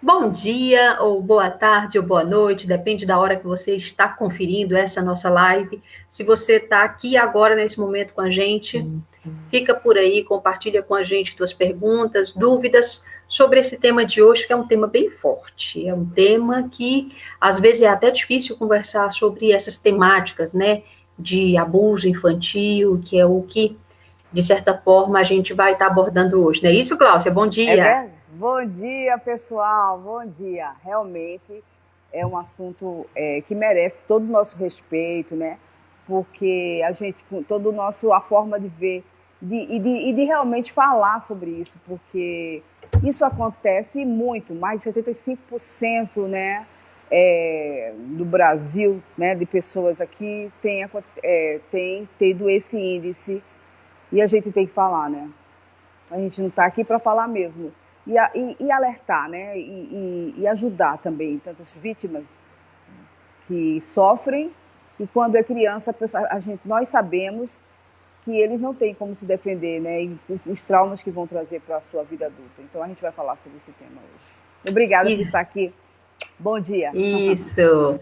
Bom dia, ou boa tarde, ou boa noite, depende da hora que você está conferindo essa nossa live. Se você está aqui agora, nesse momento, com a gente, fica por aí, compartilha com a gente suas perguntas, dúvidas sobre esse tema de hoje, que é um tema bem forte. É um tema que, às vezes, é até difícil conversar sobre essas temáticas, né? De abuso infantil, que é o que, de certa forma, a gente vai estar abordando hoje. Não é isso, Cláudia? Bom É dia! verdade? Bom dia, pessoal. Bom dia. Realmente é um assunto que merece todo o nosso respeito, né? Porque a gente, com todo o nosso, a forma de ver e de realmente falar sobre isso, porque isso acontece muito, mais de 75%, né? Do Brasil, né, de pessoas aqui tem tido esse índice e a gente tem que falar, né? A gente não está aqui para falar mesmo. E alertar, né? E ajudar também tantas vítimas que sofrem. E quando é criança, nós sabemos que eles não têm como se defender, né? E os traumas que vão trazer para a sua vida adulta. Então a gente vai falar sobre esse tema hoje. Obrigada por estar aqui. Bom dia. Isso.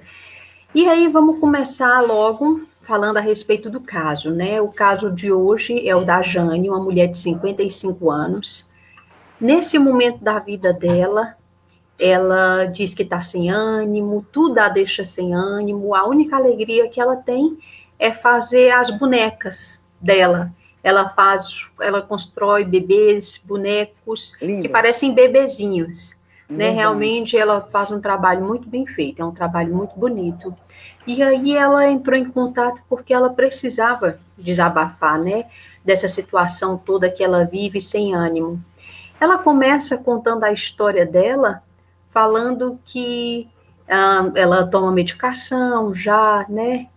E aí vamos começar logo falando a respeito do caso, né? O caso de hoje é o da Jane, uma mulher de 55 anos. Nesse momento da vida dela, ela diz que está sem ânimo, tudo a deixa sem ânimo. A única alegria que ela tem é fazer as bonecas dela. Ela constrói bebês, bonecos que Lindas. parecem bebezinhos, É né? verdade. Realmente ela faz um trabalho muito bem feito, é um trabalho muito bonito. E aí ela entrou em contato porque ela precisava desabafar, né? Dessa situação toda que ela vive sem ânimo. Ela começa contando a história dela, falando que ela toma medicação já, né?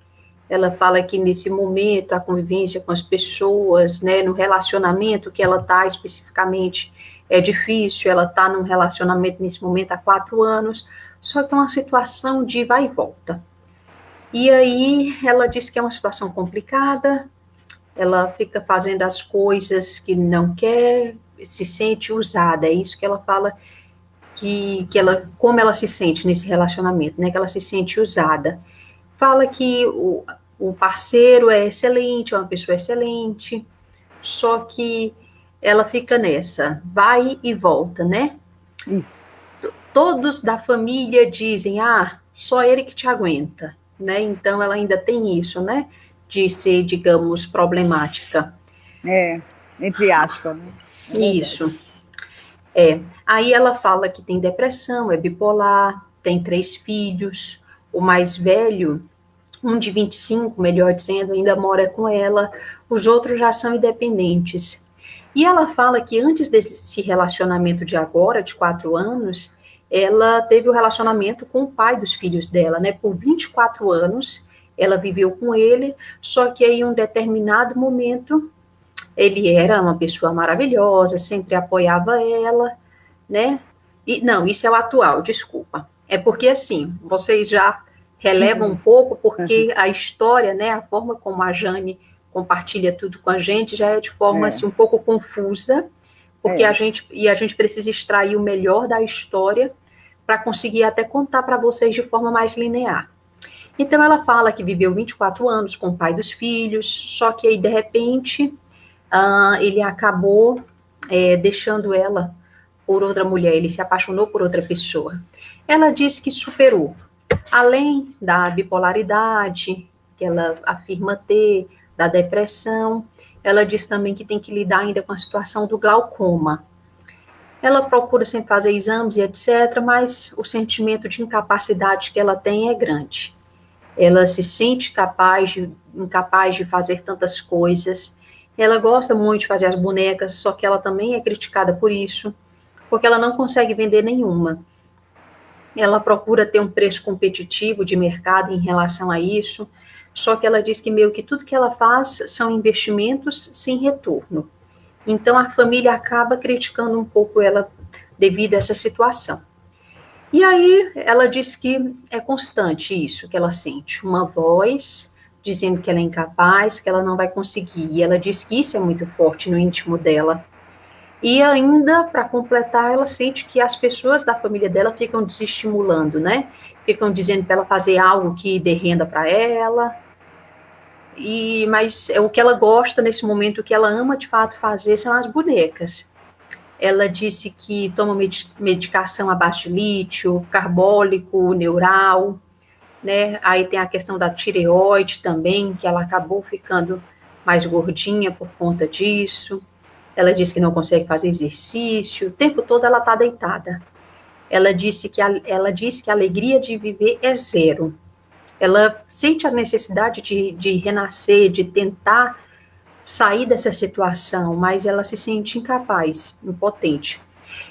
Ela fala que nesse momento a convivência com as pessoas, né, no relacionamento que ela está especificamente é difícil. Ela está num relacionamento nesse momento há 4 anos, só que é uma situação de vai e volta. E aí ela diz que é uma situação complicada. Ela fica fazendo as coisas que não quer, se sente usada. É isso que ela fala que ela, como ela se sente nesse relacionamento, né? Que ela se sente usada. Fala que o parceiro é excelente, é uma pessoa excelente, só que ela fica nessa, vai e volta, né? Isso. Todos da família dizem, só ele que te aguenta, né? Então ela ainda tem isso, né? De ser, digamos, problemática. É, entre aspas, né? É verdade. Isso. Aí ela fala que tem depressão, é bipolar, tem 3 filhos. O mais velho, um de 25, melhor dizendo, ainda mora com ela. Os outros já são independentes. E ela fala que antes desse relacionamento de agora, de 4 anos, ela teve o um relacionamento com o pai dos filhos dela, né? Por 24 anos, ela viveu com ele, só que aí, em um determinado momento, ele era uma pessoa maravilhosa, sempre apoiava ela, né? E não, isso é o atual, desculpa. É porque assim, vocês já relevam um pouco, porque a história, né, a forma como a Jane compartilha tudo com a gente já é de forma É, assim um pouco confusa, porque é. a gente precisa extrair o melhor da história para conseguir até contar para vocês de forma mais linear. Então ela fala que viveu 24 anos com o pai dos filhos, só que aí de repente ele acabou deixando ela por outra mulher, ele se apaixonou por outra pessoa. Ela disse que superou, além da bipolaridade, que ela afirma ter, da depressão, ela diz também que tem que lidar ainda com a situação do glaucoma. Ela procura sempre fazer exames e etc., mas o sentimento de incapacidade que ela tem é grande. Ela se sente incapaz de fazer tantas coisas. Ela gosta muito de fazer as bonecas, só que ela também é criticada por isso, porque ela não consegue vender nenhuma. Ela procura ter um preço competitivo de mercado em relação a isso, só que ela diz que meio que tudo que ela faz são investimentos sem retorno. Então a família acaba criticando um pouco ela devido a essa situação. E aí ela diz que é constante isso que ela sente, uma voz dizendo que ela é incapaz, que ela não vai conseguir. E ela diz que isso é muito forte no íntimo dela. E ainda, para completar, ela sente que as pessoas da família dela ficam desestimulando, né? Ficam dizendo para ela fazer algo que dê renda para ela. Mas é o que ela gosta nesse momento, o que ela ama de fato fazer são as bonecas. Ela disse que toma medicação à base de lítio, carbólico, neural, né? Aí tem a questão da tireoide também, que ela acabou ficando mais gordinha por conta disso. Ela disse que não consegue fazer exercício, o tempo todo ela está deitada. Ela disse que a alegria de viver é zero. Ela sente a necessidade de renascer, de tentar sair dessa situação, mas ela se sente incapaz, impotente.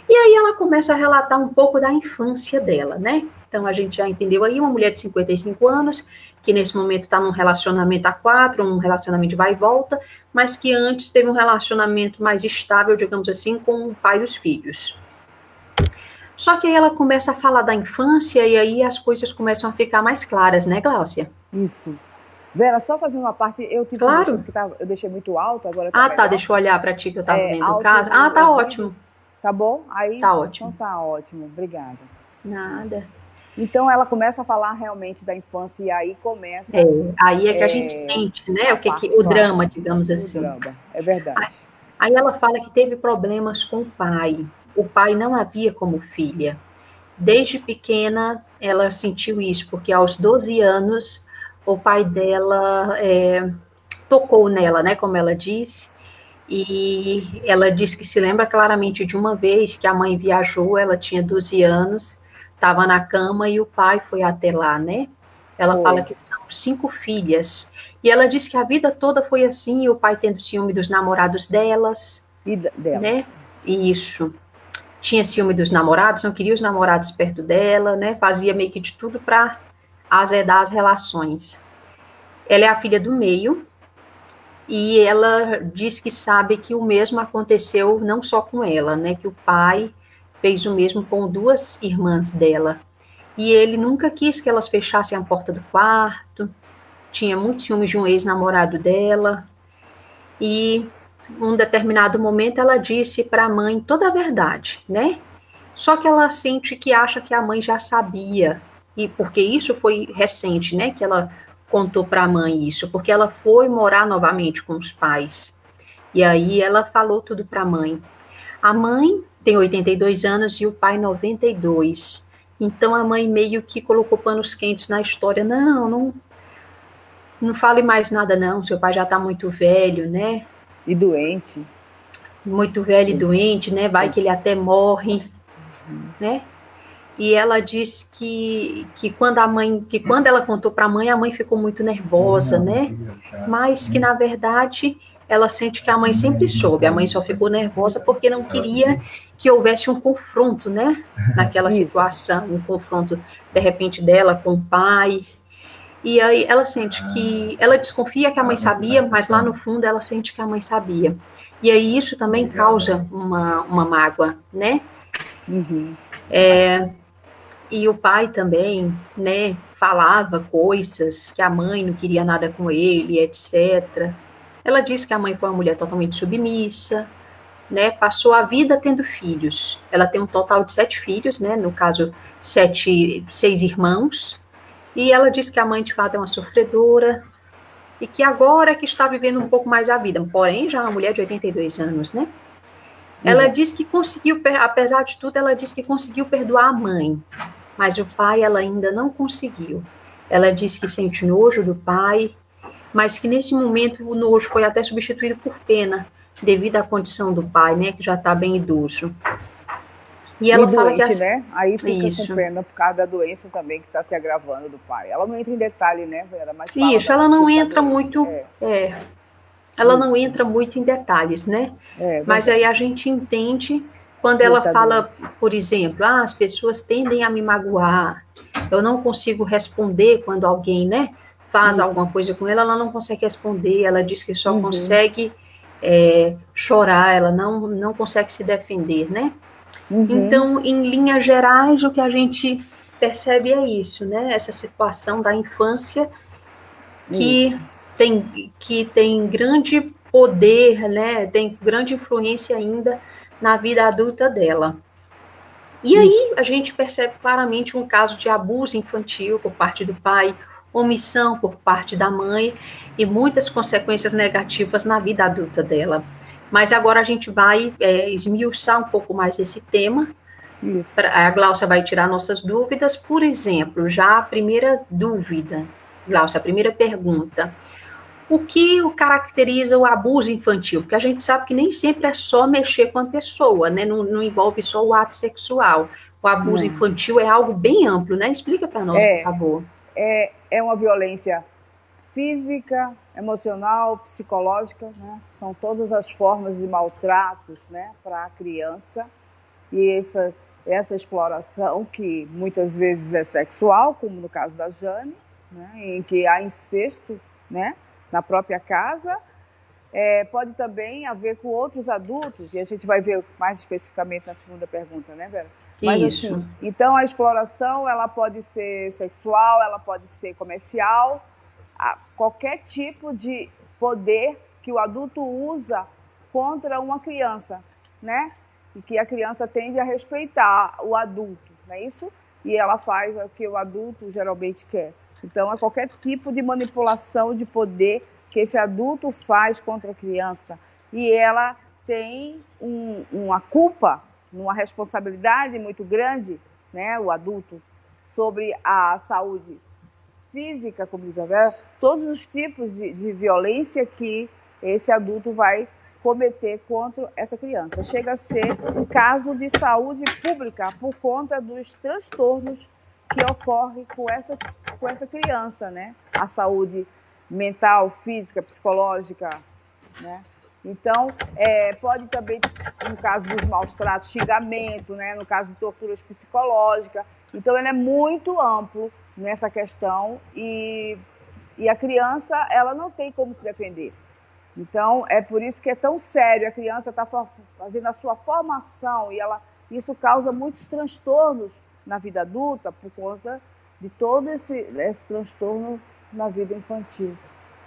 E aí ela começa a relatar um pouco da infância dela, né? Então a gente já entendeu aí uma mulher de 55 anos, que nesse momento está num relacionamento a quatro, um relacionamento de vai e volta, mas que antes teve um relacionamento mais estável, digamos assim, com o pai dos filhos. Só que aí ela começa a falar da infância e aí as coisas começam a ficar mais claras, né, Gláucia? Isso. Vera, só fazendo uma parte, eu tive que deixar, Claro. porque eu deixei muito alto, agora tá Ah, tá, melhor. deixa eu olhar para ti que eu tava vendo o Alto caso. Ah, no tá ouvido, ótimo. tá bom? Aí, Tá então ótimo. tá ótimo, obrigada. Nada. Então ela começa a falar realmente da infância e aí começa Aí é que a gente sente, né, a o parte, claro, drama, digamos o assim. drama, é verdade. Aí ela fala que teve problemas com o pai. O pai não a via como filha. Desde pequena ela sentiu isso, porque aos 12 anos o pai dela tocou nela, né, como ela disse, e ela disse que se lembra claramente de uma vez que a mãe viajou, ela tinha 12 anos, estava na cama e o pai foi até lá, né? Ela fala Foi. que são 5 filhas. E ela disse que a vida toda foi assim, o pai tendo ciúme dos namorados delas, E né? delas. Isso. Tinha ciúme dos namorados, não queria os namorados perto dela, né? Fazia meio que de tudo para azedar as relações. Ela é a filha do meio, e ela diz que sabe que o mesmo aconteceu não só com ela, né? Que o pai fez o mesmo com duas irmãs dela. E ele nunca quis que elas fechassem a porta do quarto, tinha muito ciúme de um ex-namorado dela. E um determinado momento ela disse para a mãe toda a verdade, né? Só que ela sente que acha que a mãe já sabia. E porque isso foi recente, né? Que ela contou para a mãe isso, porque ela foi morar novamente com os pais. E aí ela falou tudo para a mãe. A mãe tem 82 anos e o pai 92. Então a mãe meio que colocou panos quentes na história. Não, não fale mais nada não, seu pai já está muito velho, né? E doente. Muito velho e doente, né? Vai que ele até morre, né? E ela disse que quando ela contou para a mãe ficou muito nervosa, né? Mas que na verdade ela sente que a mãe sempre soube. A mãe só ficou nervosa porque não queria que houvesse um confronto, né? Naquela Isso. situação, um confronto de repente dela com o pai. E aí ela sente que ela desconfia que a mãe sabia, mas lá no fundo ela sente que a mãe sabia. E aí isso também causa uma mágoa, né? Uhum. E o pai também, né, falava coisas que a mãe não queria nada com ele, etc. Ela disse que a mãe foi uma mulher totalmente submissa, né, passou a vida tendo filhos. Ela tem um total de 7 filhos, né, no caso, 6 irmãos. E ela disse que a mãe, de fato, é uma sofredora e que agora é que está vivendo um pouco mais a vida. Porém, já é uma mulher de 82 anos, né? Ela Exato. disse que conseguiu, apesar de tudo, ela disse que conseguiu perdoar a mãe, mas o pai ela ainda não conseguiu. Ela disse que sente nojo do pai, mas que nesse momento o nojo foi até substituído por pena, devido à condição do pai, né, que já está bem idoso. E E ela fala que doente, né? Aí fica com isso, pena por causa da doença também que está se agravando do pai. Ela não entra em detalhe, né, Vera? Mas fala isso, ela que não ele está entra doente. muito, ela não Isso. entra muito em detalhes, né? É Mas aí a verdade. gente entende quando Que ele ela está doente. fala, por exemplo, as pessoas tendem a me magoar, eu não consigo responder quando alguém, né, faz Isso. alguma coisa com ela, ela não consegue responder, ela diz que só Uhum. consegue chorar, ela não consegue se defender, né? Uhum. Então, em linhas gerais, o que a gente percebe é isso, né? Essa situação da infância que Isso. que tem grande poder, né? Tem grande influência ainda na vida adulta dela. E aí Isso. a gente percebe claramente um caso de abuso infantil por parte do pai, omissão por parte da mãe e muitas consequências negativas na vida adulta dela. Mas agora a gente vai esmiuçar um pouco mais esse tema. Isso. A Gláucia vai tirar nossas dúvidas. Por exemplo, já a primeira dúvida, Gláucia, a primeira pergunta. O que o caracteriza o abuso infantil? Porque a gente sabe que nem sempre é só mexer com a pessoa, né? Não envolve só o ato sexual. O abuso Não. infantil é algo bem amplo, né? Explica para nós, por É, favor. é uma violência física, emocional, psicológica, né? São todas as formas de maltratos, né, para a criança. E essa exploração, que muitas vezes é sexual, como no caso da Jane, né, em que há incesto, né, na própria casa, pode também haver com outros adultos, e a gente vai ver mais especificamente na segunda pergunta, né, Vera? Mas Isso. assim, então a exploração, ela pode ser sexual, ela pode ser comercial, qualquer tipo de poder que o adulto usa contra uma criança, né? E que a criança tende a respeitar o adulto, não é isso? E ela faz o que o adulto geralmente quer. Então, é qualquer tipo de manipulação de poder que esse adulto faz contra a criança. E ela tem uma culpa, uma responsabilidade muito grande, né, o adulto, sobre a saúde física, como diz a Vera, todos os tipos de violência que esse adulto vai cometer contra essa criança. Chega a ser um caso de saúde pública por conta dos transtornos que ocorrem com essa criança, né? A saúde mental, física, psicológica, né? Então, pode também, no caso dos maus tratos, xingamento, né? No caso de torturas psicológicas. Então, ele é muito amplo nessa questão e a criança, ela não tem como se defender. Então, é por isso que é tão sério. A criança está fazendo a sua formação e isso causa muitos transtornos na vida adulta por conta de todo esse transtorno na vida infantil.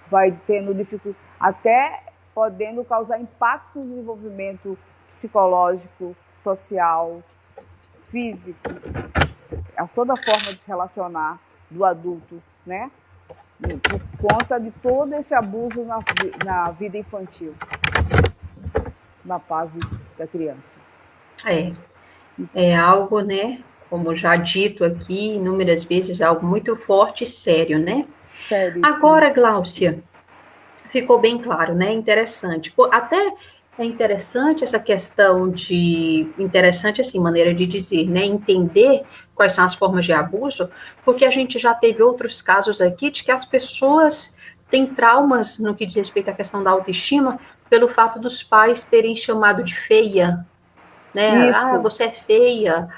Vai tendo dificuldade, até podendo causar impacto no desenvolvimento psicológico, social, físico, toda a forma de se relacionar do adulto, né? Por conta de todo esse abuso na vida infantil, na fase da criança. É algo, né? Como já dito aqui inúmeras vezes, é algo muito forte e sério, né? Seríssimo. Agora, Gláucia, ficou bem claro, né? Interessante. Até é interessante essa questão de. Interessante, assim, maneira de dizer, né? Entender quais são as formas de abuso, porque a gente já teve outros casos aqui de que as pessoas têm traumas no que diz respeito à questão da autoestima, pelo fato dos pais terem chamado de feia, né? Ah, Isso. você é feia,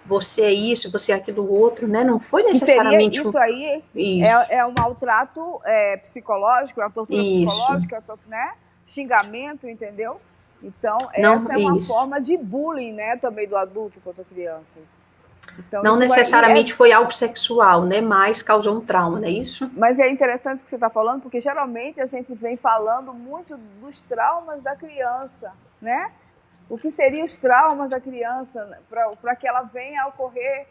você é isso, você é aquilo outro, né? Não foi Que seria necessariamente isso aí, isso. um maltrato psicológico, uma tortura Isso. psicológica, né? Xingamento, entendeu? Então, Não, essa é uma isso. forma de bullying, né, também do adulto contra a criança. Então, Não isso vai. necessariamente foi algo sexual, né? Mas causou um trauma, não é isso? Mas é interessante o que você está falando, porque geralmente a gente vem falando muito dos traumas da criança, né? O que seriam os traumas da criança para que ela venha a ocorrer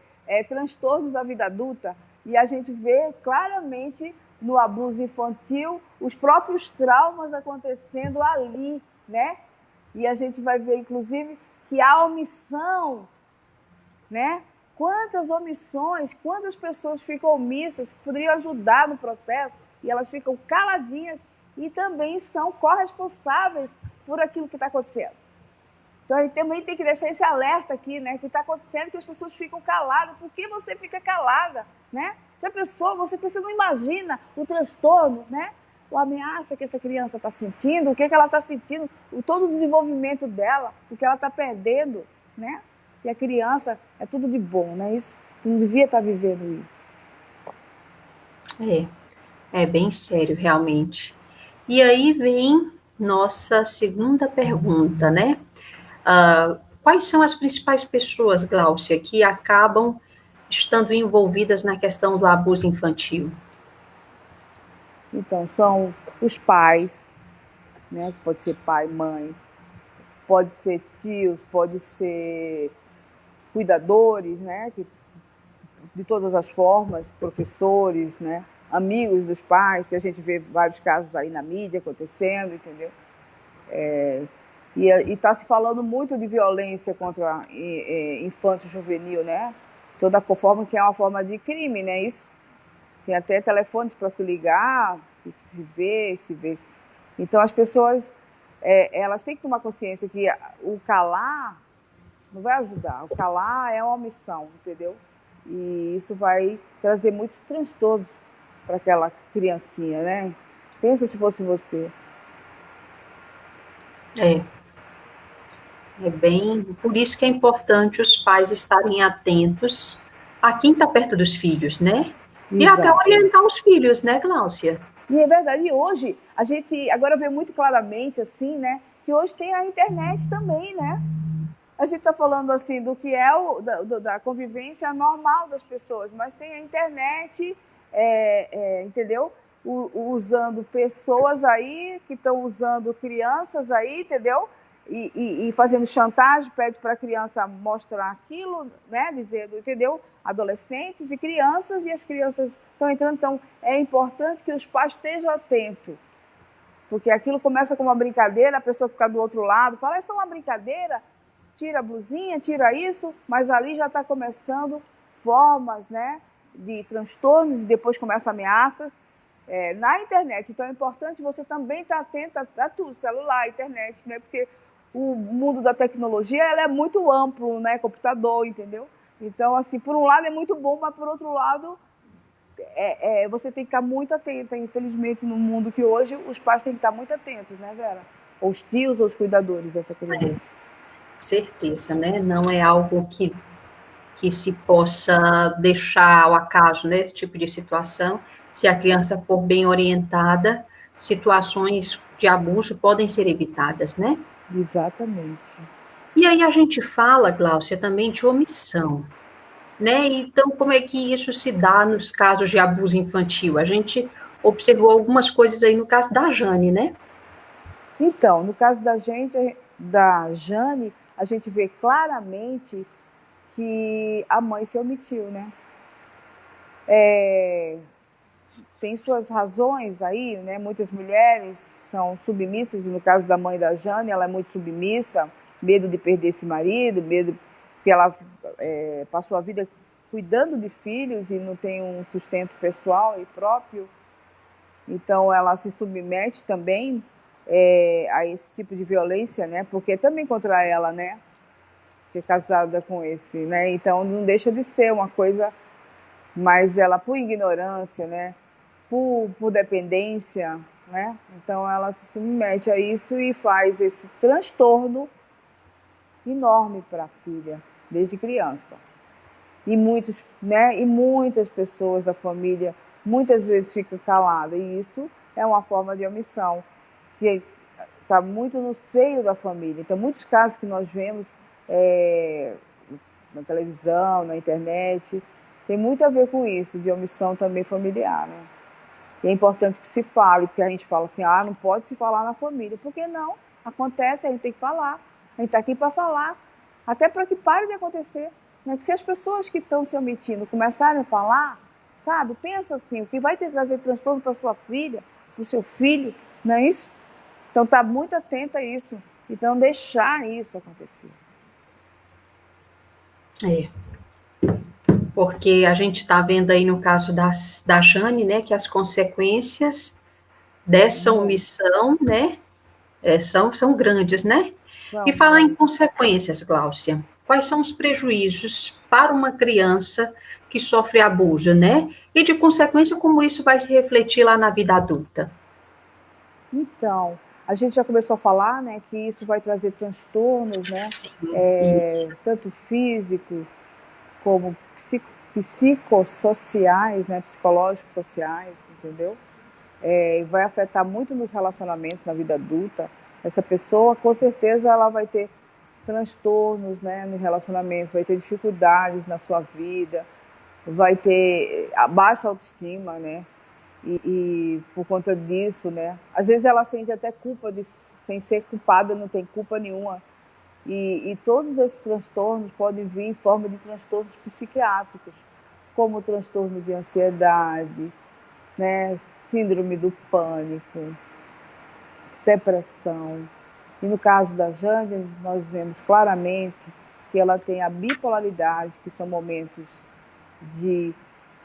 transtornos da vida adulta. E a gente vê claramente no abuso infantil os próprios traumas acontecendo ali, né? E a gente vai ver, inclusive, que a omissão, né? Quantas omissões, quantas pessoas ficam omissas, que poderiam ajudar no processo, e elas ficam caladinhas e também são corresponsáveis por aquilo que está acontecendo. Então, a gente também tem que deixar esse alerta aqui, né? Que está acontecendo que as pessoas ficam caladas. Por que você fica calada, né? Já pensou? Você não imagina o transtorno, né? O ameaça que essa criança está sentindo, o que ela está sentindo, todo o desenvolvimento dela, o que ela está perdendo, né? E a criança é tudo de bom, não é isso? Tu não devia estar vivendo isso. É bem sério, realmente. E aí vem nossa segunda pergunta, né? Quais são as principais pessoas, Gláucia, que acabam estando envolvidas na questão do abuso infantil? Então, são os pais, né? Pode ser pai, mãe, pode ser tios, pode ser cuidadores, né? De todas as formas, professores, né? Amigos dos pais, que a gente vê vários casos aí na mídia acontecendo, entendeu? E está se falando muito de violência contra infanto-juvenil, né? Toda forma que é uma forma de crime, né? Isso. Tem até telefones para se ligar, se ver. Então, as pessoas, elas têm que tomar consciência que o calar não vai ajudar. O calar é uma omissão, entendeu? E isso vai trazer muitos transtornos para aquela criancinha, né? Pensa se fosse você. É, é bem. Por isso que é importante os pais estarem atentos a quem está perto dos filhos, né? E até Exato. orientar os filhos, né, Gláucia? E é verdade. E hoje, a gente agora vê muito claramente, assim, né? Que hoje tem a internet também, né? A gente está falando, assim, do que é da convivência normal das pessoas, mas tem a internet, entendeu? Usando pessoas aí que estão usando crianças aí, entendeu? E fazendo chantagem, pede para a criança mostrar aquilo, né? Dizendo, entendeu? Adolescentes e crianças, e as crianças estão entrando. Então, é importante que os pais estejam atentos, porque aquilo começa como uma brincadeira, a pessoa que está do outro lado fala, isso é uma brincadeira, tira a blusinha, tira isso, mas ali já está começando formas, né, de transtornos, e depois começam ameaças na internet. Então, é importante você também estar atento a tudo, celular, internet, né, porque o mundo da tecnologia ela é muito amplo, né, computador, entendeu? Então, assim, por um lado é muito bom, mas por outro lado você tem que estar muito atenta. Infelizmente, no mundo que hoje, os pais têm que estar muito atentos, né, Vera? Os tios, os cuidadores dessa criança. Certeza, né? Não é algo que se possa deixar ao acaso, né? Esse tipo de situação. Se a criança for bem orientada, situações de abuso podem ser evitadas, né? Exatamente. E aí a gente fala, Gláucia, também de omissão, né? Então, como é que isso se dá nos casos de abuso infantil? A gente observou algumas coisas aí no caso da Jane, né? Então, no caso da Jane, a gente vê claramente que a mãe se omitiu, né? Tem suas razões aí, né? Muitas mulheres são submissas, e no caso da mãe da Jane, ela é muito submissa, medo de perder esse marido, medo que ela passou a vida cuidando de filhos e não tem um sustento pessoal e próprio. Então, ela se submete também a esse tipo de violência, né? Porque é também contra ela, né? Que é casada com esse, né? Então, não deixa de ser uma coisa, mas ela, por ignorância, né? Por dependência, né? Então, ela se submete a isso e faz esse transtorno enorme para a filha, desde criança. E muitas pessoas da família muitas vezes ficam caladas, e isso é uma forma de omissão que está muito no seio da família. Então, muitos casos que nós vemos na televisão, na internet, tem muito a ver com isso, de omissão também familiar, né? E é importante que se fale, porque a gente fala assim, não pode se falar na família. Por que não? Acontece, a gente tem que falar. A gente está aqui para falar, até para que pare de acontecer. Né? Que se as pessoas que estão se omitindo começarem a falar, sabe, pensa assim, o que vai trazer transtorno para sua filha, para o seu filho, não é isso? Então, está muito atenta a isso. Então, deixar isso acontecer. Porque a gente está vendo aí no caso da Jane, né, que as consequências dessa omissão, né, são grandes, né? E falar em consequências, Gláucia, quais são os prejuízos para uma criança que sofre abuso, né? E de consequência, como isso vai se refletir lá na vida adulta? Então, a gente já começou a falar, né, que isso vai trazer transtornos, né, Sim. tanto físicos como psicossociais, né, psicológicos, sociais, entendeu? Vai afetar muito nos relacionamentos na vida adulta. Essa pessoa, com certeza, ela vai ter transtornos, né, no relacionamento, vai ter dificuldades na sua vida, vai ter a baixa autoestima, né? E por conta disso, né? Às vezes ela sente até culpa sem ser culpada, não tem culpa nenhuma E todos esses transtornos podem vir em forma de transtornos psiquiátricos, como o transtorno de ansiedade, né, síndrome do pânico, depressão. E no caso da Jane, nós vemos claramente que ela tem a bipolaridade, que são momentos de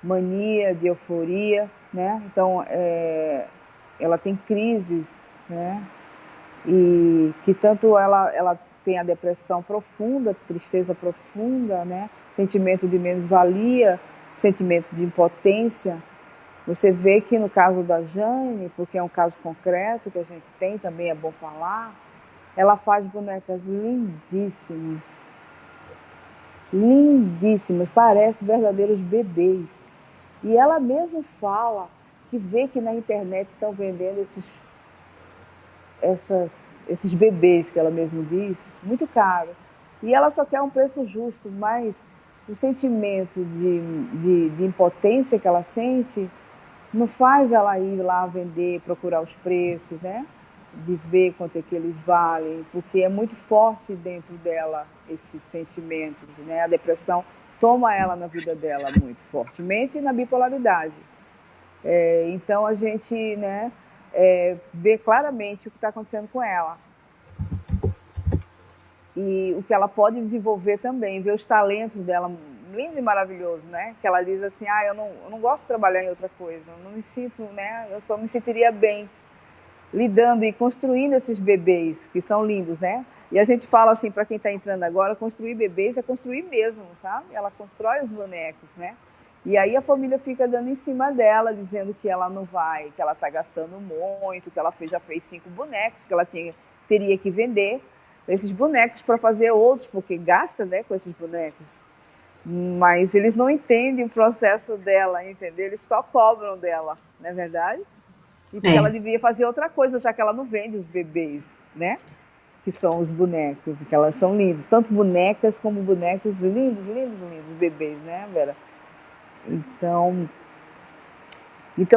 mania, de euforia, né? Então, ela tem crises, né? E que tanto ela tem a depressão profunda, tristeza profunda, né? Sentimento de menos-valia, sentimento de impotência. Você vê que no caso da Jane, porque é um caso concreto que a gente tem, também é bom falar, ela faz bonecas lindíssimas, lindíssimas, parecem verdadeiros bebês. E ela mesma fala que vê que na internet estão vendendo esses bebês, que ela mesma diz, muito caro. E ela só quer um preço justo, mas o sentimento de impotência que ela sente não faz ela ir lá vender, procurar os preços, né? De ver quanto é que eles valem, porque é muito forte dentro dela esses sentimentos, né? A depressão toma ela na vida dela muito fortemente e na bipolaridade. Então a gente, né, vê claramente o que está acontecendo com ela. E o que ela pode desenvolver também, ver os talentos dela, lindo e maravilhoso, né? Que ela diz assim, eu não gosto de trabalhar em outra coisa, eu não me sinto, né? Eu só me sentiria bem lidando e construindo esses bebês, que são lindos, né? E a gente fala assim, para quem está entrando agora, construir bebês é construir mesmo, sabe? Ela constrói os bonecos, né? E aí a família fica dando em cima dela, dizendo que ela não vai, que ela está gastando muito, que ela já fez 5 bonecos, que ela teria que vender esses bonecos para fazer outros, porque gasta, né, com esses bonecos. Mas eles não entendem o processo dela, entendeu? Eles só cobram dela, não é verdade? E porque ela deveria fazer outra coisa, já que ela não vende os bebês, né? Que são os bonecos, que elas são lindos. Tanto bonecas como bonecos lindos, lindos, lindos, bebês, né, Vera? Então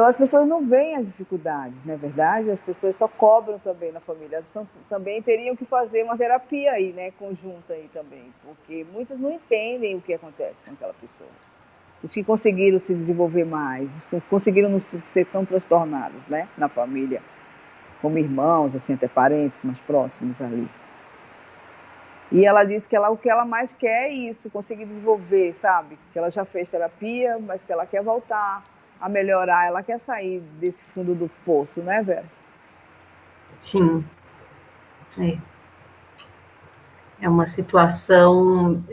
as pessoas não veem as dificuldades, não é verdade? As pessoas só cobram também na família. Então, também teriam que fazer uma terapia aí, né, conjunta aí também, porque muitos não entendem o que acontece com aquela pessoa. Os que conseguiram se desenvolver mais, conseguiram não ser tão transtornados, né, na família, como irmãos, assim, até parentes mais próximos ali. E ela disse que o que ela mais quer é isso, conseguir desenvolver, sabe? Que ela já fez terapia, mas que ela quer voltar a melhorar, ela quer sair desse fundo do poço, né, Vera? Sim. É uma situação...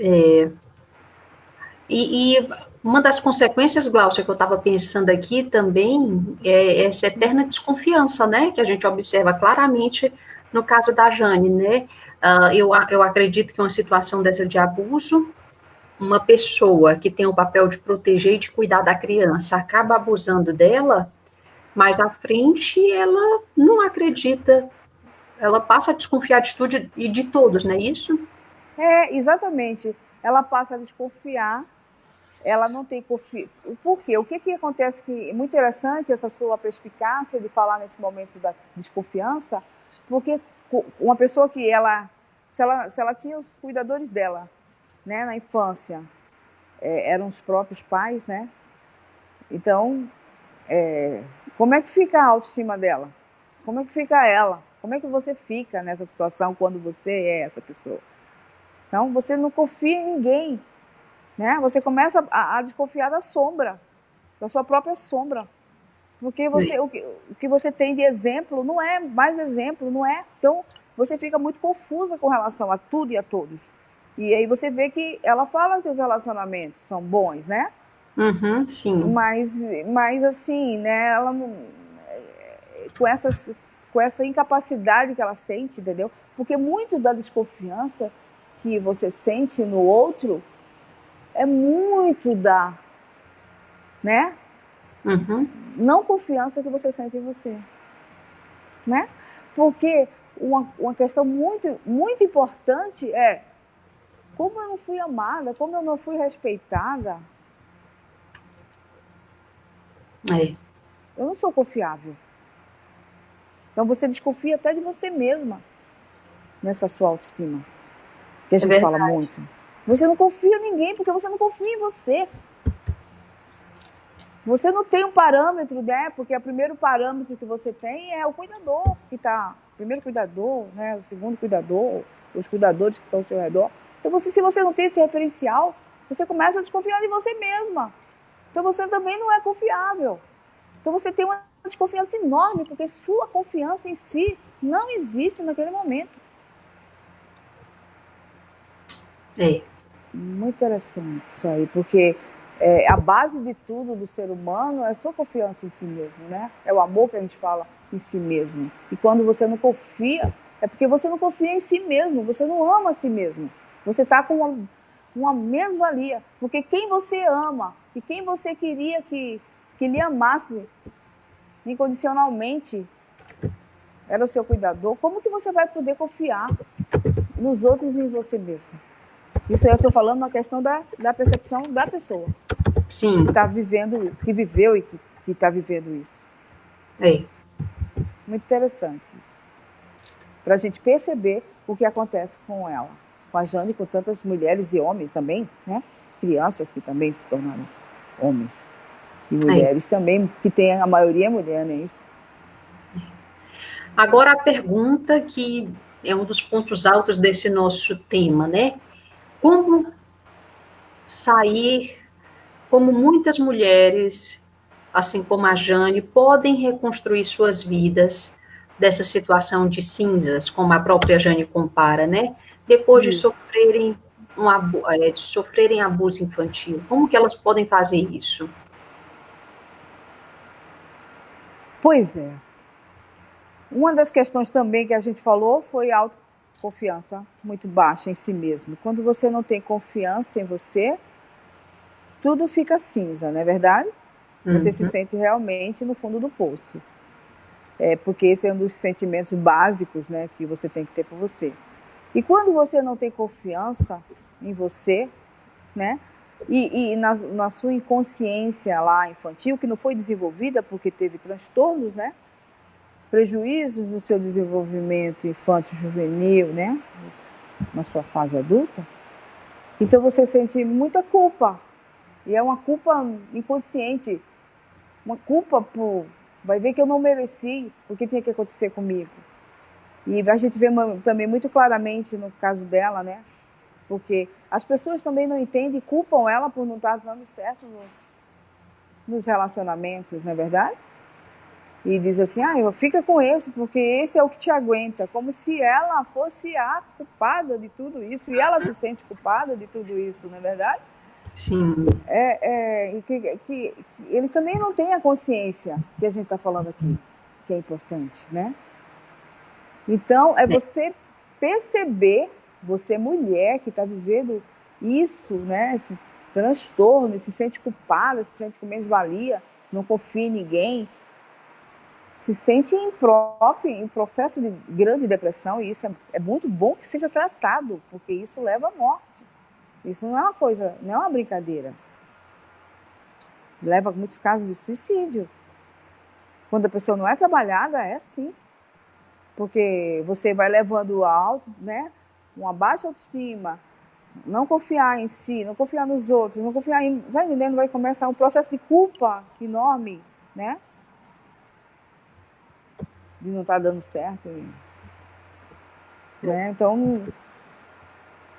E uma das consequências, Glaucia, que eu estava pensando aqui também é essa eterna desconfiança, né? Que a gente observa claramente no caso da Jane, né? Eu acredito que uma situação dessa de abuso, uma pessoa que tem o papel de proteger e de cuidar da criança acaba abusando dela, mas à frente ela não acredita, ela passa a desconfiar de tudo e de todos, não é isso? Exatamente. Ela passa a desconfiar, ela não tem confiança. Por quê? O que acontece que é muito interessante essa sua perspicácia de falar nesse momento da desconfiança, porque uma pessoa que se ela tinha os cuidadores dela, né, na infância, eram os próprios pais, né? Então, como é que fica a autoestima dela? Como é que fica ela? Como é que você fica nessa situação quando você é essa pessoa? Então, você não confia em ninguém, né? Você começa a desconfiar da sombra, da sua própria sombra. Porque o que você tem de exemplo não é mais exemplo, não é? Então, você fica muito confusa com relação a tudo e a todos. E aí você vê que ela fala que os relacionamentos são bons, né? Uhum, sim. Mas assim, né, ela não, com essa incapacidade que ela sente, entendeu? Porque muito da desconfiança que você sente no outro é muito da, né? Uhum. Não confiança que você sente em você, né? Porque uma questão muito, muito importante é como eu não fui amada, como eu não fui respeitada. Eu não sou confiável. Então você desconfia até de você mesma nessa sua autoestima. que a gente fala verdade. muito. Você não confia em ninguém porque você não confia em você. Você não tem um parâmetro, né? Porque o primeiro parâmetro que você tem é o cuidador, que está... O primeiro cuidador, né? O segundo cuidador, os cuidadores que estão ao seu redor. Então, se você não tem esse referencial, você começa a desconfiar de você mesma. Então, você também não é confiável. Então, você tem uma desconfiança enorme, porque sua confiança em si não existe naquele momento. É. Muito interessante isso aí, porque a base de tudo do ser humano é a sua confiança em si mesmo, né? É o amor que a gente fala em si mesmo. E quando você não confia, é porque você não confia em si mesmo, você não ama a si mesmo. Você está com uma menos-valia, porque quem você ama e quem você queria que lhe amasse incondicionalmente era o seu cuidador, como que você vai poder confiar nos outros e em você mesmo? Isso eu estou falando na questão da percepção da pessoa. Sim. Que está vivendo, que viveu e que está vivendo isso. É. Muito interessante isso. Para a gente perceber o que acontece com ela. Com a Jane, com tantas mulheres e homens também, né? Crianças que também se tornaram homens. E mulheres também, que tem a maioria mulher, não é isso? Agora a pergunta que é um dos pontos altos desse nosso tema, né? Como sair, como muitas mulheres, assim como a Jane, podem reconstruir suas vidas dessa situação de cinzas, como a própria Jane compara, né? Depois de Isso. sofrerem abuso infantil. Como que elas podem fazer isso? Pois é. Uma das questões também que a gente falou foi a autoconfiança muito baixa em si mesmo. Quando você não tem confiança em você, tudo fica cinza, não é verdade? Você se sente realmente no fundo do poço. Porque esse é um dos sentimentos básicos, né, que você tem que ter por você. E quando você não tem confiança em você, né, e na sua inconsciência lá infantil, que não foi desenvolvida porque teve transtornos, né, prejuízos no seu desenvolvimento infanto-juvenil, né, na sua fase adulta, então você sente muita culpa. E é uma culpa inconsciente, uma culpa por... Vai ver que eu não mereci, o que tinha que acontecer comigo. E a gente vê também muito claramente no caso dela, né? Porque as pessoas também não entendem e culpam ela por não estar dando certo nos relacionamentos, não é verdade? E diz assim, fica com esse, porque esse é o que te aguenta. Como se ela fosse a culpada de tudo isso. E ela se sente culpada de tudo isso, não é verdade? Sim. Que eles também não têm a consciência que a gente está falando aqui, que é importante, né? Então, você perceber, você mulher que está vivendo isso, né? Esse transtorno, se sente culpada, se sente com menos-valia, não confia em ninguém, se sente imprópria, em processo de grande depressão, e isso é muito bom que seja tratado, porque isso leva à morte. Isso não é uma coisa, não é uma brincadeira. Leva a muitos casos de suicídio. Quando a pessoa não é trabalhada, é assim. Porque você vai levando alto, né? Uma baixa autoestima, não confiar em si, não confiar nos outros, não confiar em... Tá entendendo? Vai começar um processo de culpa enorme, né? De não estar dando certo. Né? Então,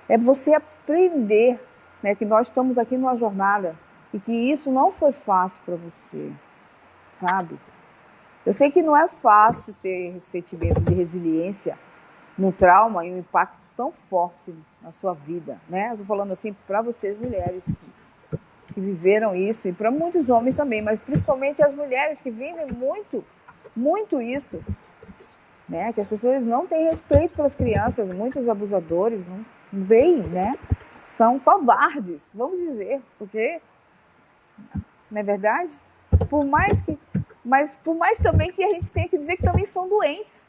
é você aprender, né, que nós estamos aqui numa jornada e que isso não foi fácil para você, sabe? Eu sei que não é fácil ter esse sentimento de resiliência num trauma e um impacto tão forte na sua vida, né? Eu estou falando assim para vocês, mulheres, que viveram isso, e para muitos homens também, mas principalmente as mulheres que vivem muito, muito isso, né? Que as pessoas não têm respeito pelas crianças, muitos abusadores não veem, né? São covardes, vamos dizer, porque, não é verdade? Mas por mais também que a gente tenha que dizer que também são doentes.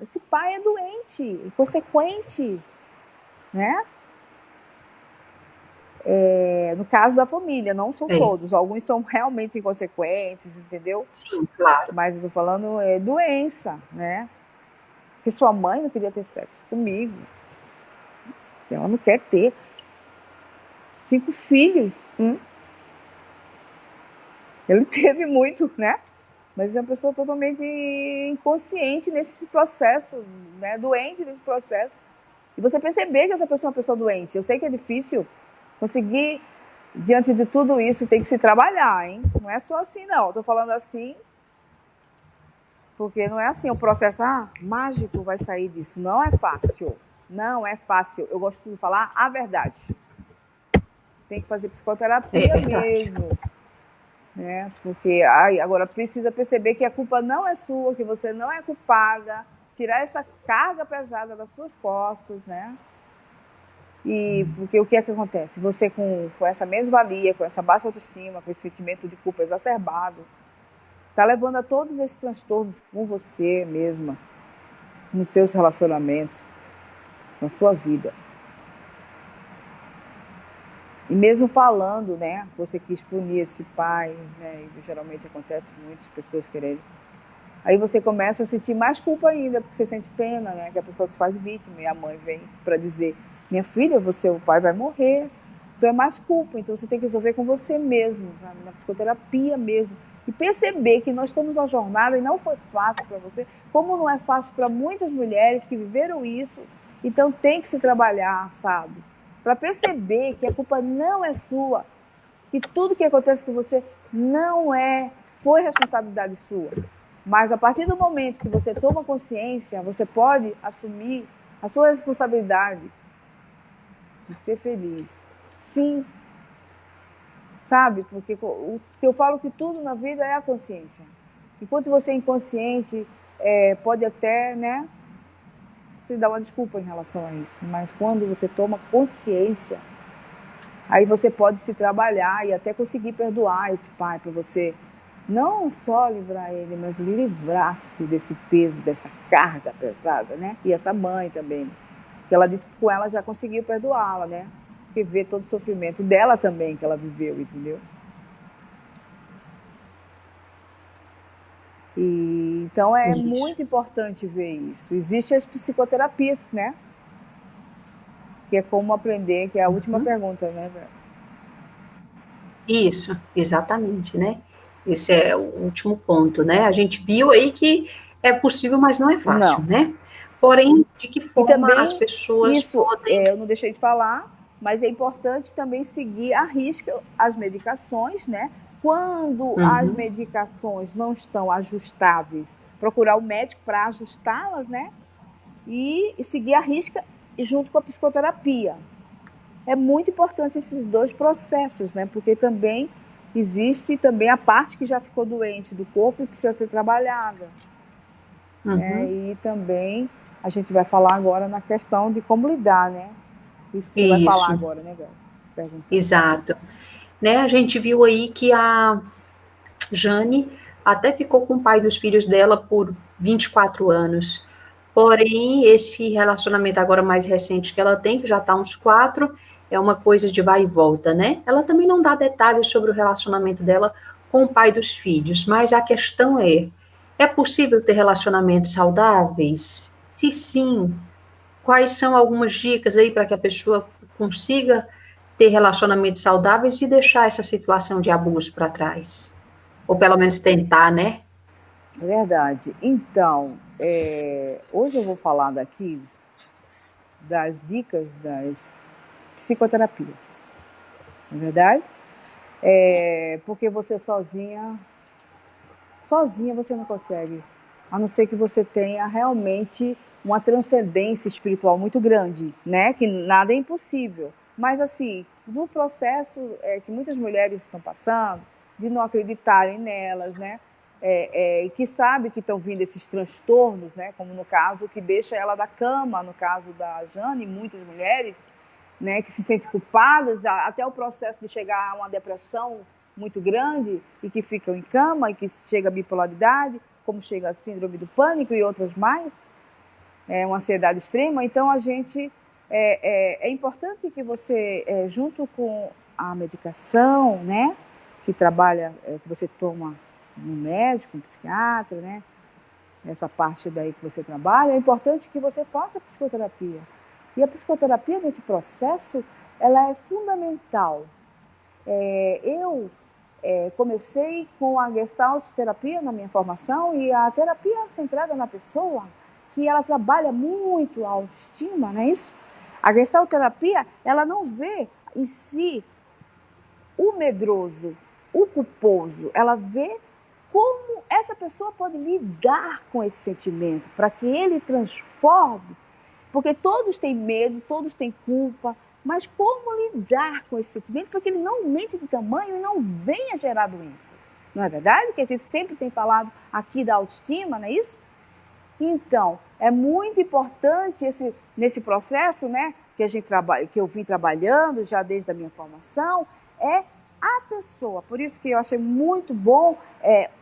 Esse pai é doente, inconsequente, né? No caso da família, não são todos. Alguns são realmente inconsequentes, entendeu? Sim, claro. Mas eu tô falando doença, né? Porque sua mãe não queria ter sexo comigo. Ela não quer ter 5 filhos. Ele teve muito, né? Mas é uma pessoa totalmente inconsciente nesse processo, né? Doente nesse processo. E você perceber que essa pessoa é uma pessoa doente. Eu sei que é difícil conseguir, diante de tudo isso, tem que se trabalhar, hein? Não é só assim, não. Estou falando assim porque não é assim o processo mágico vai sair disso. Não é fácil. Não é fácil. Eu gosto de falar a verdade. Tem que fazer psicoterapia mesmo. Né? Porque agora precisa perceber que a culpa não é sua, que você não é culpada, tirar essa carga pesada das suas costas, né? E porque o que é que acontece? Você com essa mesvalia, com essa baixa autoestima, com esse sentimento de culpa exacerbado, está levando a todos esses transtornos com você mesma, nos seus relacionamentos, na sua vida. E mesmo falando, né, você quis punir esse pai, né, e geralmente acontece muitas pessoas querendo. Aí você começa a sentir mais culpa ainda, porque você sente pena, né, que a pessoa se faz vítima e a mãe vem para dizer: minha filha, o pai vai morrer, então é mais culpa. Então você tem que resolver com você mesmo, na psicoterapia mesmo. E perceber que nós estamos numa jornada e não foi fácil para você, como não é fácil para muitas mulheres que viveram isso. Então tem que se trabalhar, sabe? Para perceber que a culpa não é sua, que tudo que acontece com você foi responsabilidade sua. Mas a partir do momento que você toma consciência, você pode assumir a sua responsabilidade de ser feliz. Sim. Sabe? Porque eu falo que tudo na vida é a consciência. Enquanto você é inconsciente, pode até, né, se dar uma desculpa em relação a isso. Mas quando você toma consciência, aí você pode se trabalhar e até conseguir perdoar esse pai, para você não só livrar ele, mas livrar-se desse peso, dessa carga pesada, né? E essa mãe também, que ela disse que com ela já conseguiu perdoá-la, né? Porque vê todo o sofrimento dela também que ela viveu, entendeu? E, então é muito importante ver isso. Existem as psicoterapias, né? Que é como aprender, que é a última pergunta, né? Isso, exatamente, né? Esse é o último ponto, né? A gente viu aí que é possível, mas não é fácil, Não. né? Porém, de que forma também, as pessoas isso, podem... eu não deixei de falar, mas é importante também seguir à risca as medicações, né? Quando as medicações não estão ajustáveis, procurar o médico para ajustá-las, né? E seguir à risca junto com a psicoterapia. É muito importante esses dois processos, né? Porque também existe também a parte que já ficou doente do corpo e precisa ser trabalhada. Né? E também a gente vai falar agora na questão de como lidar, né? Isso que você vai falar agora, né, Gal? Exato. Né, a gente viu aí que a Jane até ficou com o pai dos filhos dela por 24 anos. Porém, esse relacionamento agora mais recente que ela tem, que já está uns 4, é uma coisa de vai e volta, né? Ela também não dá detalhes sobre o relacionamento dela com o pai dos filhos, mas a questão é possível ter relacionamentos saudáveis? Se sim, quais são algumas dicas aí para que a pessoa consiga ter relacionamentos saudáveis e deixar essa situação de abuso para trás? Ou pelo menos tentar, né? É verdade. Então, hoje eu vou falar daqui das dicas das psicoterapias. Não é verdade? Porque você sozinha você não consegue. A não ser que você tenha realmente uma transcendência espiritual muito grande, né? Que nada é impossível. Mas, assim, no processo que muitas mulheres estão passando, de não acreditarem nelas, né? Que sabe que estão vindo esses transtornos, né? Como no caso que deixa ela da cama, no caso da Jane, muitas mulheres, né? Que se sentem culpadas, até o processo de chegar a uma depressão muito grande e que ficam em cama e que chega a bipolaridade, como chega a síndrome do pânico e outras mais, uma ansiedade extrema. Então, a gente é importante que você, junto com a medicação, né, que trabalha, que você toma no médico, no psiquiatra, né, essa parte daí que você trabalha, é importante que você faça psicoterapia. E a psicoterapia, nesse processo, ela é fundamental. Eu comecei com a Gestalt terapia na minha formação, e a terapia centrada na pessoa, que ela trabalha muito a autoestima, não é isso? A Gestalt terapia, ela não vê em si o medroso, o culposo, ela vê como essa pessoa pode lidar com esse sentimento, para que ele transforme, porque todos têm medo, todos têm culpa, mas como lidar com esse sentimento para que ele não aumente de tamanho e não venha gerar doenças? Não é verdade? Que a gente sempre tem falado aqui da autoestima, não é isso? Então, é muito importante nesse processo, né, que eu vim trabalhando já desde a minha formação, é a pessoa. Por isso que eu achei muito bom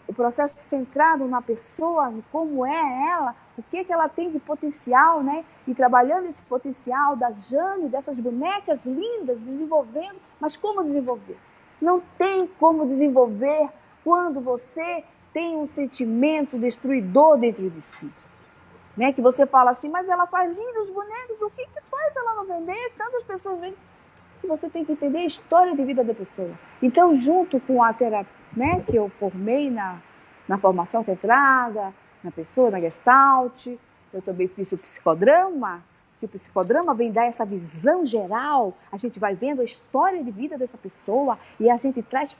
o processo centrado na pessoa, como é ela, o que ela tem de potencial, né? E trabalhando esse potencial da Jane, dessas bonecas lindas, desenvolvendo. Mas como desenvolver? Não tem como desenvolver quando você tem um sentimento destruidor dentro de si. Né? Que você fala assim, mas ela faz lindos bonecos, o que faz ela não vender? Tantas pessoas vendem. E você tem que entender a história de vida da pessoa. Então, junto com a terapia, né, que eu formei na formação centrada, na pessoa, na Gestalt, eu também fiz o psicodrama, que o psicodrama vem dar essa visão geral, a gente vai vendo a história de vida dessa pessoa e a gente traz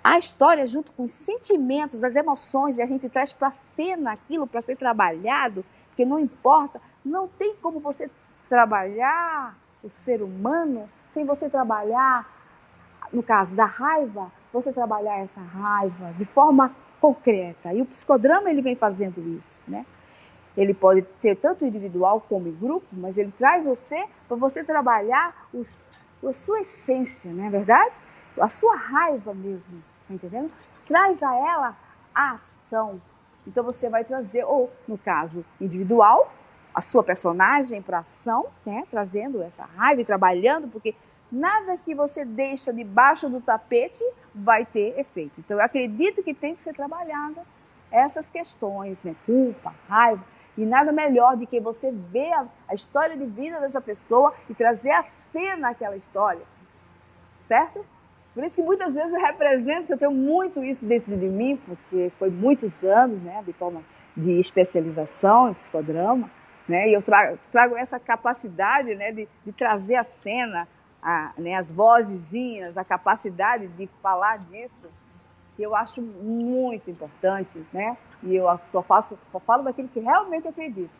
a história junto com os sentimentos, as emoções, e a gente traz para a cena aquilo para ser trabalhado, porque não importa, não tem como você trabalhar o ser humano sem você trabalhar, no caso da raiva, você trabalhar essa raiva de forma concreta. E o psicodrama ele vem fazendo isso, né? Ele pode ser tanto individual como em grupo, mas ele traz você para você trabalhar a sua essência, não é verdade? A sua raiva mesmo, tá entendendo? Traz a ela a ação. Então você vai trazer, ou no caso individual, a sua personagem para ação, né? Trazendo essa raiva e trabalhando, porque nada que você deixa debaixo do tapete vai ter efeito. Então eu acredito que tem que ser trabalhada essas questões, né? Culpa, raiva, e nada melhor do que você ver a história de vida dessa pessoa e trazer a cena àquela história, certo? Por isso que muitas vezes eu represento, que eu tenho muito isso dentro de mim, porque foi muitos anos, né, de forma de especialização em psicodrama, né, e eu trago essa capacidade, né, de trazer a cena, né, as vozezinhas, a capacidade de falar disso, que eu acho muito importante, né, e eu só falo daquilo que realmente eu acredito.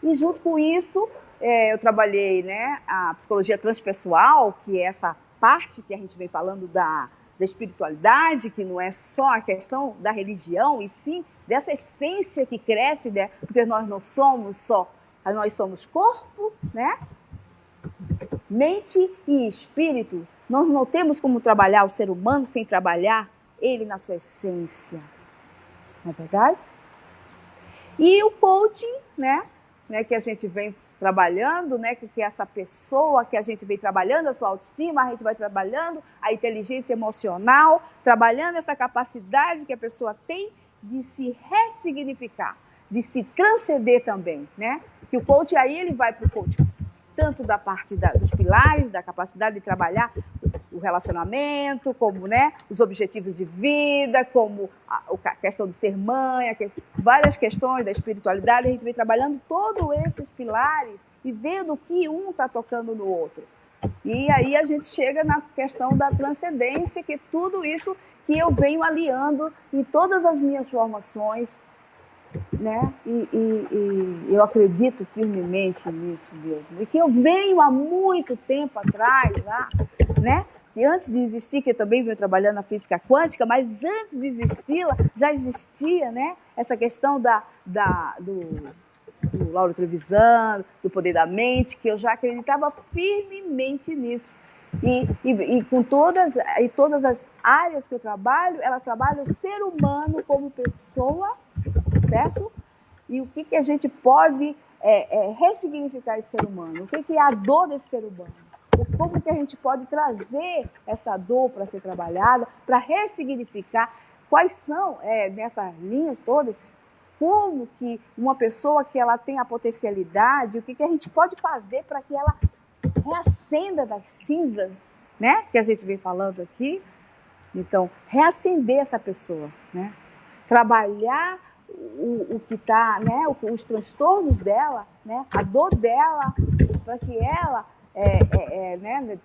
E junto com isso, eu trabalhei, né, a psicologia transpessoal, que é essa parte que a gente vem falando da espiritualidade, que não é só a questão da religião, e sim dessa essência que cresce, né? Porque nós não somos só, nós somos corpo, né? Mente e espírito. Nós não temos como trabalhar o ser humano sem trabalhar ele na sua essência, não é verdade? E o coaching, né, que a gente vem trabalhando, né, que é essa pessoa que a gente vem trabalhando, a sua autoestima, a gente vai trabalhando a inteligência emocional, trabalhando essa capacidade que a pessoa tem de se ressignificar, de se transcender também, né? Que o coach aí ele vai para o coach tanto da parte dos pilares, da capacidade de trabalhar o relacionamento, como, né, os objetivos de vida, como a questão de ser mãe, várias questões da espiritualidade, a gente vem trabalhando todos esses pilares e vendo que um está tocando no outro. E aí a gente chega na questão da transcendência, que é tudo isso que eu venho aliando em todas as minhas formações, né? E eu acredito firmemente nisso mesmo. E que eu venho há muito tempo atrás, lá, né? E antes de existir, que eu também venho trabalhando na física quântica, mas antes de existir-la, já existia, né? Essa questão do Lauro Trevisan, do poder da mente, que eu já acreditava firmemente nisso. E com todas as áreas que eu trabalho, ela trabalha o ser humano como pessoa, certo? E o que a gente pode ressignificar esse ser humano? O que é a dor desse ser humano? Como que a gente pode trazer essa dor para ser trabalhada, para ressignificar? Quais são, nessas linhas todas, como que uma pessoa que ela tem a potencialidade, o que a gente pode fazer para que ela reacenda das cinzas, né? Que a gente vem falando aqui. Então, reacender essa pessoa, né? Trabalhar o que está, né? Os transtornos dela, né? A dor dela, para que ela, né?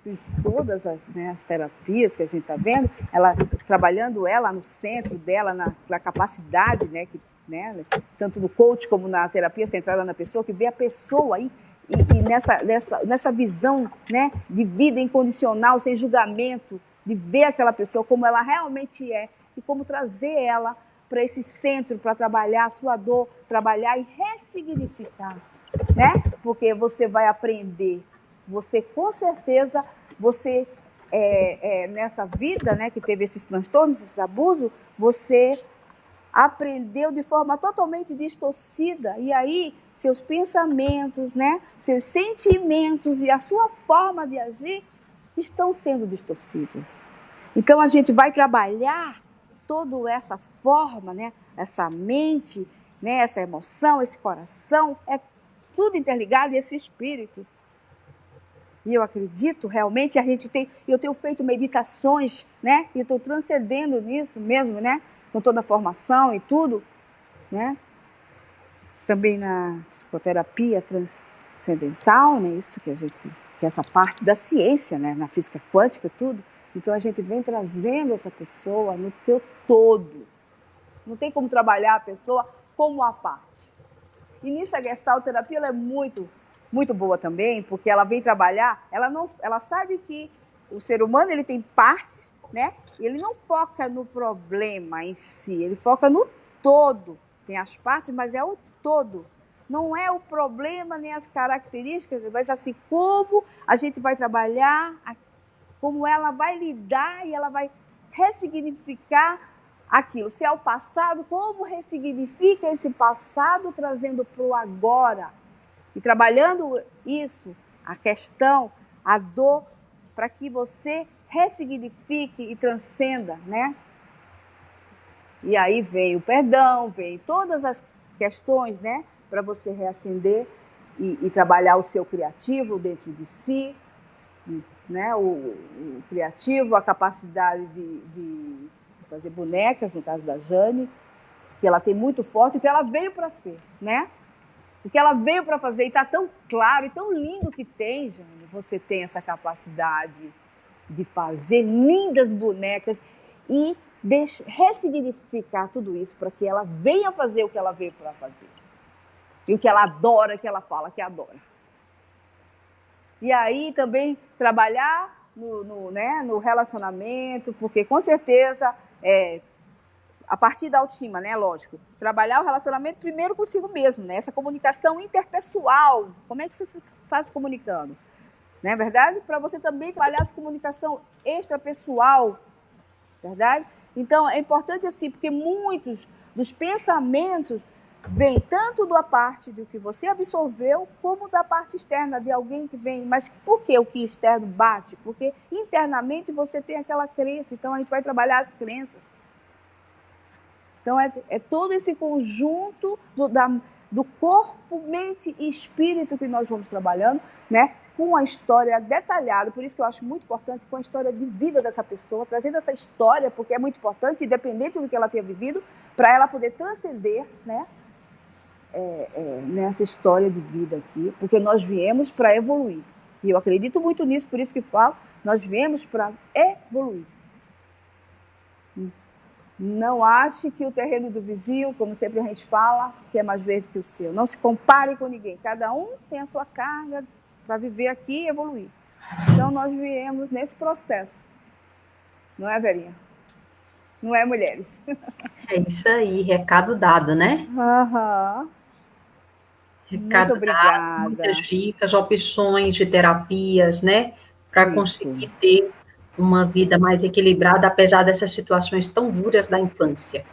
Todas as terapias que a gente está vendo, ela trabalhando ela no centro dela, na capacidade, né? Né? Tanto no coach como na terapia centrada na pessoa, que vê a pessoa aí e nessa visão, né? De vida incondicional, sem julgamento, de ver aquela pessoa como ela realmente é e como trazer ela para esse centro, para trabalhar a sua dor, trabalhar e ressignificar, né? Porque você vai aprender, você com certeza, você nessa vida, né, que teve esses transtornos, esses abusos, você aprendeu de forma totalmente distorcida, e aí seus pensamentos, né, seus sentimentos e a sua forma de agir estão sendo distorcidos. Então, a gente vai trabalhar toda essa forma, né? Essa mente, né? Essa emoção, esse coração, é tudo interligado, esse espírito. E eu acredito realmente, eu tenho feito meditações, né? E estou transcendendo nisso mesmo, né? Com toda a formação e tudo, né? Também na psicoterapia transcendental, né? Isso que que é essa parte da ciência, né? Na física quântica, tudo. Então, a gente vem trazendo essa pessoa no seu todo. Não tem como trabalhar a pessoa como uma parte. E nisso a gestalterapia ela é muito, muito boa também, porque ela vem trabalhar, ela sabe que o ser humano ele tem partes, né? E ele não foca no problema em si, ele foca no todo. Tem as partes, mas é o todo. Não é o problema nem as características, mas assim, como a gente vai trabalhar, como ela vai lidar e ela vai ressignificar aquilo. Se é o passado, como ressignifica esse passado trazendo para o agora. E trabalhando isso, a questão, a dor, para que você ressignifique e transcenda, né? E aí vem o perdão, vem todas as questões, né? Para você reacender e trabalhar o seu criativo dentro de si, né? O criativo, a capacidade de fazer bonecas, no caso da Jane, que ela tem muito forte, o que ela veio para ser, né? O que ela veio para fazer, e está tão claro e tão lindo que tem, Jane, você tem essa capacidade de fazer lindas bonecas e ressignificar tudo isso para que ela venha fazer o que ela veio para fazer. E o que ela adora, que ela fala que adora. E aí também trabalhar no relacionamento, porque com certeza, a partir da autoestima, né, lógico, trabalhar o relacionamento primeiro consigo mesmo, né, essa comunicação interpessoal, como é que você está se comunicando? Não é verdade? Para você também trabalhar essa comunicação extrapessoal, verdade? Então, é importante assim, porque muitos dos pensamentos vêm tanto da parte do que você absorveu, como da parte externa de alguém que vem. Mas por que o que externo bate? Porque internamente você tem aquela crença, então a gente vai trabalhar as crenças. Então, é todo esse conjunto do corpo, mente e espírito que nós vamos trabalhando, né? Com a história detalhada, por isso que eu acho muito importante, com a história de vida dessa pessoa, trazendo essa história, porque é muito importante, independente do que ela tenha vivido, para ela poder transcender, né? Nessa história de vida aqui, porque nós viemos para evoluir. E eu acredito muito nisso, por isso que falo, nós viemos para evoluir. Não ache que o terreno do vizinho, como sempre a gente fala, que é mais verde que o seu. Não se compare com ninguém. Cada um tem a sua carga para viver aqui e evoluir. Então, nós viemos nesse processo. Não é, Verinha? Não é, mulheres? É isso aí, recado dado, né? Aham. Recado dado, muitas dicas, opções de terapias, né? Para conseguir ter uma vida mais equilibrada, apesar dessas situações tão duras da infância.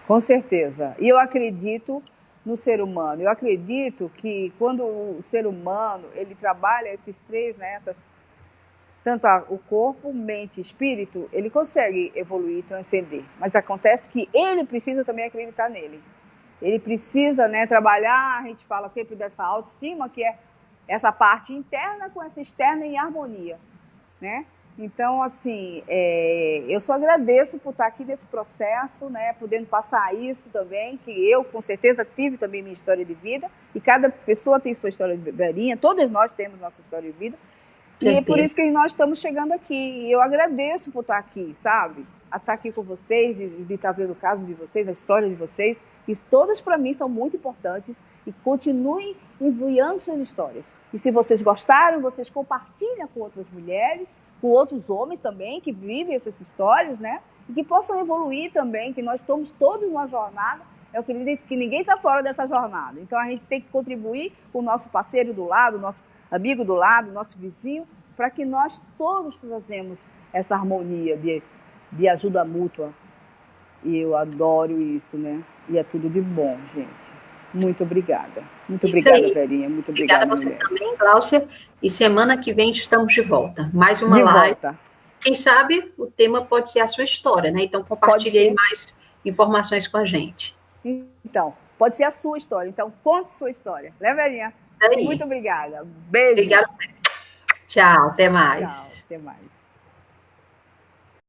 Com certeza. E eu acredito no ser humano. Eu acredito que quando o ser humano ele trabalha esses três, né, tanto o corpo, mente e espírito, ele consegue evoluir e transcender. Mas acontece que ele precisa também acreditar nele. ele precisa, né, trabalhar, a gente fala sempre dessa autoestima, que é essa parte interna com essa externa em harmonia, né? Então, assim, eu só agradeço por estar aqui nesse processo, né, podendo passar isso também, que eu, com certeza, tive também minha história de vida, e cada pessoa tem sua história de Verinha, todos nós temos nossa história de vida, e é por isso que nós estamos chegando aqui. E eu agradeço por estar aqui, sabe? A estar aqui com vocês, de estar vendo o caso de vocês, a história de vocês. E todas, para mim, são muito importantes. E continuem enviando suas histórias. E se vocês gostaram, vocês compartilhem com outras mulheres, com outros homens também, que vivem essas histórias, né? E que possam evoluir também, que nós estamos todos numa jornada. Eu acredito que ninguém está fora dessa jornada. Então, a gente tem que contribuir com o nosso parceiro do lado, o nosso amigo do lado, nosso vizinho, para que nós todos trazemos essa harmonia de ajuda mútua. E eu adoro isso, né? E é tudo de bom, gente. Muito obrigada. Muito obrigada, Verinha. Muito obrigada, a você também, Gláucia. E semana que vem estamos de volta. Mais uma live. Quem sabe o tema pode ser a sua história, né? Então, compartilhe aí mais informações com a gente. Então, pode ser a sua história. Então, conte sua história. Né, Verinha? Muito obrigada. Beijo. Obrigada. Tchau, até mais. Tchau, até mais.